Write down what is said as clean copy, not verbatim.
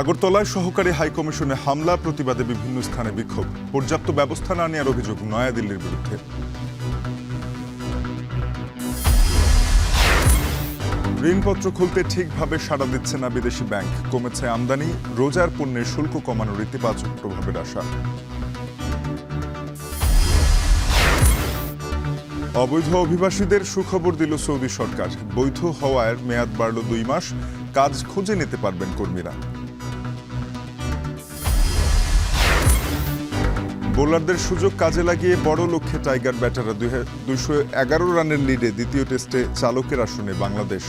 আগরতলায় সহকারী হাইকমিশনে হামলা, প্রতিবাদে বিভিন্ন স্থানে বিক্ষোভ। পর্যাপ্ত ব্যবস্থা না নেওয়ার অভিযোগ নয়াদিল্লির বিরুদ্ধে। ঋণপত্র খুলতে ঠিকভাবে সাড়া দিচ্ছে না বিদেশি ব্যাংক। কমেছে আমদানি, রোজার পণ্যের শুল্ক কমানোর ইতিবাচক প্রভাবের আশা। অবৈধ অভিবাসীদের সুখবর দিল সৌদি সরকার। বৈধ হওয়ার মেয়াদ বাড়ল 2 মাস, কাজ খুঁজে নিতে পারবেন কর্মীরা। বোলারদের সুযোগ কাজে লাগিয়ে বড় লক্ষ্যে টাইগার ব্যাটাররা। 211 রানের লিডে দ্বিতীয় টেস্টে চালকের আসনে বাংলাদেশ।